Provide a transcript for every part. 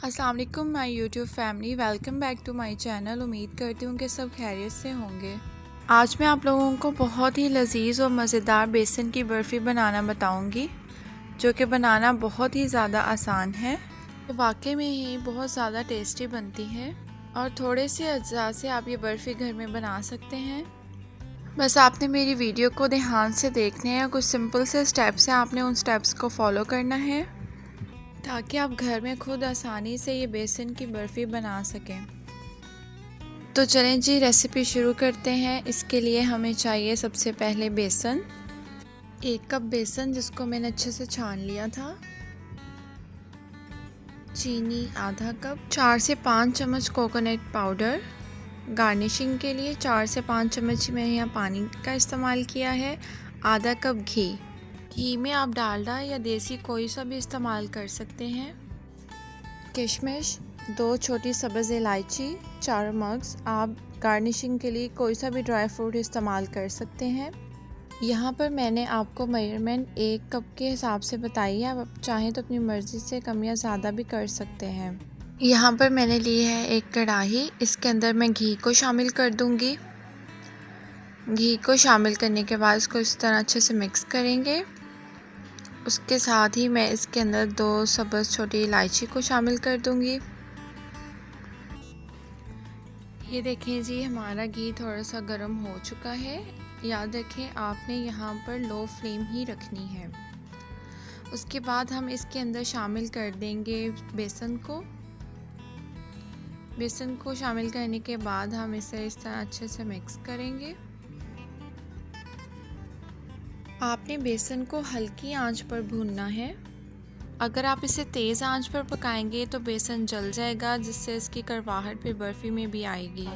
अस्सलाम वालेकुम my YouTube family, welcome back to my channel. उम्मीद करती हूँ कि सब खैरियत से होंगे। आज मैं आप लोगों को बहुत ही लजीज और मज़ेदार बेसन की बर्फ़ी बनाना बताऊँगी, जो कि बनाना बहुत ही ज़्यादा आसान है। वाकई में ही बहुत ज़्यादा टेस्टी बनती है और थोड़े से अज्जा से आप ये बर्फ़ी घर में बना सकते हैं। बस आपने मेरी वीडियो को ध्यान से देखने हैं, कुछ सिंपल से स्टेप्स हैं, आपने उन स्टेप्स को फॉलो करना है ताकि आप घर में खुद आसानी से ये बेसन की बर्फ़ी बना सकें। तो चलें जी, रेसिपी शुरू करते हैं। इसके लिए हमें चाहिए सबसे पहले बेसन, 1 कप बेसन जिसको मैंने अच्छे से छान लिया था, चीनी आधा कप, 4 से 5 चम्मच कोकोनट पाउडर, गार्निशिंग के लिए 4 से 5 चम्मच मैंने यहाँ पानी का इस्तेमाल किया है, आधा कप घी। घी में आप डालडा या देसी कोई सा भी इस्तेमाल कर सकते हैं। किशमिश, 2 छोटी सब्ज़ इलायची, 4 मग्स। आप गार्निशिंग के लिए कोई सा भी ड्राई फ्रूट इस्तेमाल कर सकते हैं। यहाँ पर मैंने आपको मेजरमेंट 1 कप के हिसाब से बताई है, आप चाहें तो अपनी मर्ज़ी से कम या ज़्यादा भी कर सकते हैं। यहाँ पर मैंने ली है एक कढ़ाई, इसके अंदर मैं घी को शामिल कर दूँगी। घी को शामिल करने के बाद इसको इस तरह अच्छे से मिक्स करेंगे। उसके साथ ही मैं इसके अंदर 2 सब्ज़ छोटी इलायची को शामिल कर दूंगी। ये देखें जी, हमारा घी थोड़ा सा गर्म हो चुका है। याद रखें आपने यहाँ पर लो फ्लेम ही रखनी है। उसके बाद हम इसके अंदर शामिल कर देंगे बेसन को। बेसन को शामिल करने के बाद हम इसे इस तरह अच्छे से मिक्स करेंगे। आपने बेसन को हल्की आंच पर भूनना है। अगर आप इसे तेज़ आंच पर पकाएंगे तो बेसन जल जाएगा, जिससे इसकी कड़वाहट भी बर्फ़ी में भी आएगी।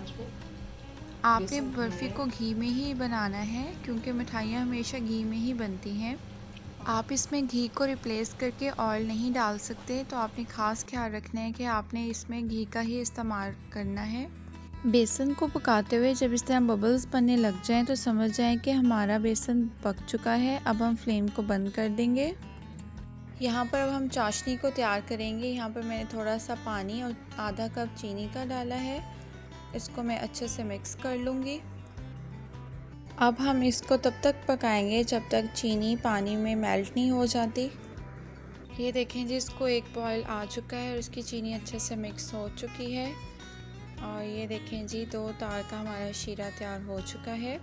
आपने बर्फ़ी को घी में ही बनाना है, क्योंकि मिठाइयाँ हमेशा घी में ही बनती हैं। आप इसमें घी को रिप्लेस करके ऑयल नहीं डाल सकते, तो आपने ख़ास ख्याल रखना है कि आपने इसमें घी का ही इस्तेमाल करना है। बेसन को पकाते हुए जब इस तरह बबल्स बनने लग जाएं तो समझ जाएं कि हमारा बेसन पक चुका है। अब हम फ्लेम को बंद कर देंगे। यहाँ पर अब हम चाशनी को तैयार करेंगे। यहाँ पर मैंने थोड़ा सा पानी और आधा कप चीनी का डाला है। इसको मैं अच्छे से मिक्स कर लूँगी। अब हम इसको तब तक पकाएंगे जब तक चीनी पानी में मेल्ट नहीं हो जाती। ये देखें जी, इसको एक बॉयल आ चुका है और इसकी चीनी अच्छे से मिक्स हो चुकी है। और ये देखें जी, 2 तार का हमारा शीरा तैयार हो चुका है।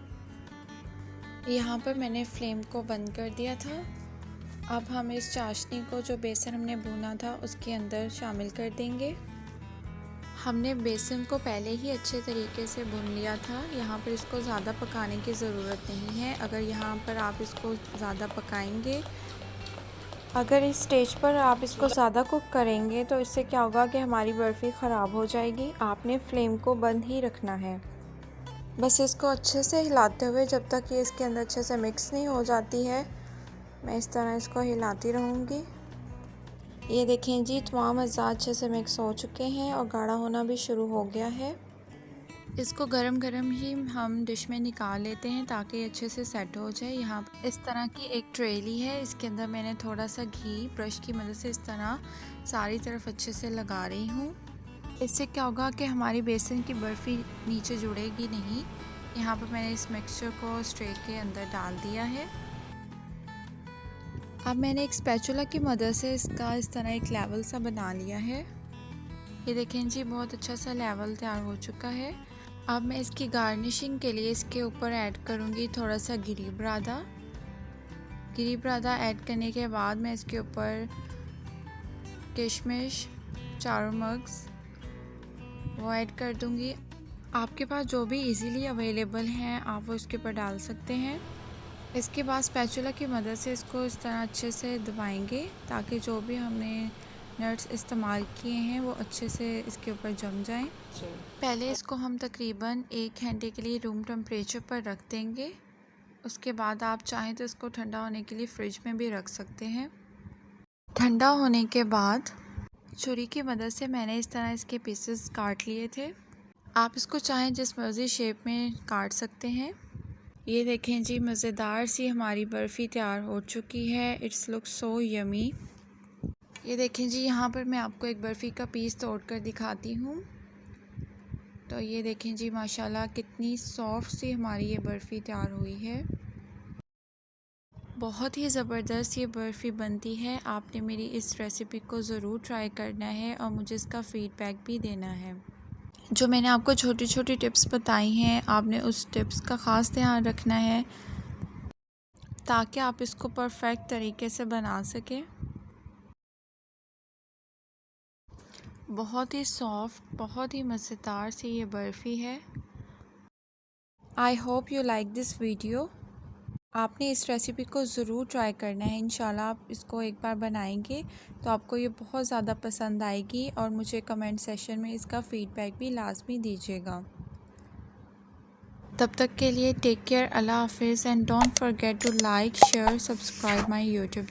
यहाँ पर मैंने फ्लेम को बंद कर दिया था। अब हम इस चाशनी को, जो बेसन हमने भूना था, उसके अंदर शामिल कर देंगे। हमने बेसन को पहले ही अच्छे तरीके से भून लिया था। यहाँ पर इसको ज़्यादा पकाने की ज़रूरत नहीं है। अगर यहाँ पर आप इसको ज़्यादा पकाएंगे, अगर इस स्टेज पर आप इसको ज़्यादा कुक करेंगे तो इससे क्या होगा कि हमारी बर्फ़ी ख़राब हो जाएगी। आपने फ्लेम को बंद ही रखना है। बस इसको अच्छे से हिलाते हुए जब तक ये इसके अंदर अच्छे से मिक्स नहीं हो जाती है, मैं इस तरह इसको हिलाती रहूँगी। ये देखें जी, तमाम अज़्ज़ा अच्छे से मिक्स हो चुके हैं और गाढ़ा होना भी शुरू हो गया है। इसको गरम गरम ही हम डिश में निकाल लेते हैं ताकि अच्छे से सेट हो जाए। यहाँ इस तरह की एक ट्रे ली है, इसके अंदर मैंने थोड़ा सा घी ब्रश की मदद से इस तरह सारी तरफ अच्छे से लगा रही हूँ। इससे क्या होगा कि हमारी बेसन की बर्फ़ी नीचे जुड़ेगी नहीं। यहाँ पर मैंने इस मिक्सचर को इस ट्रे के अंदर डाल दिया है। अब मैंने एक स्पैचुला की मदद से इसका इस तरह एक लेवल सा बना लिया है। ये देखें जी, बहुत अच्छा सा लेवल तैयार हो चुका है। अब मैं इसकी गार्निशिंग के लिए इसके ऊपर ऐड करूँगी थोड़ा सा गिरी बरादा। गिरी बरादा ऐड करने के बाद मैं इसके ऊपर किशमिश, 4 मग्स वो ऐड कर दूँगी। आपके पास जो भी इजीली अवेलेबल हैं आप वो इसके ऊपर डाल सकते हैं। इसके बाद स्पैचुला की मदद से इसको इस तरह अच्छे से दबाएंगे ताकि जो भी हमने नट्स इस्तेमाल किए हैं वो अच्छे से इसके ऊपर जम जाएं। पहले इसको हम तकरीबन 1 घंटे के लिए रूम टेम्परेचर पर रख देंगे। उसके बाद आप चाहें तो इसको ठंडा होने के लिए फ्रिज में भी रख सकते हैं। ठंडा होने के बाद छुरी की मदद से मैंने इस तरह इसके पीसेस काट लिए थे। आप इसको चाहें जिस मर्ज़ी शेप में काट सकते हैं। ये देखें जी, मज़ेदार सी हमारी बर्फ़ी तैयार हो चुकी है। It's look so yummy. ये देखें जी, यहाँ पर मैं आपको एक बर्फ़ी का पीस तोड़ कर दिखाती हूँ। तो ये देखें जी, माशाल्लाह कितनी सॉफ्ट सी हमारी ये बर्फ़ी तैयार हुई है। बहुत ही ज़बरदस्त ये बर्फ़ी बनती है। आपने मेरी इस रेसिपी को ज़रूर ट्राई करना है और मुझे इसका फ़ीडबैक भी देना है। जो मैंने आपको छोटी छोटी टिप्स बताई हैं, आपने उस टिप्स का ख़ास ध्यान रखना है ताकि आप इसको परफेक्ट तरीके से बना सकें। बहुत ही सॉफ्ट, बहुत ही मज़ेदार सी ये बर्फ़ी है। I hope you like this video. आपने इस रेसिपी को ज़रूर ट्राई करना है। इंशाल्लाह आप इसको एक बार बनाएंगे तो आपको ये बहुत ज़्यादा पसंद आएगी और मुझे कमेंट सेशन में इसका फ़ीडबैक भी लाजमी दीजिएगा। तब तक के लिए टेक केयर, अल्लाह हाफिज़ and don't forget to like, share, subscribe my YouTube.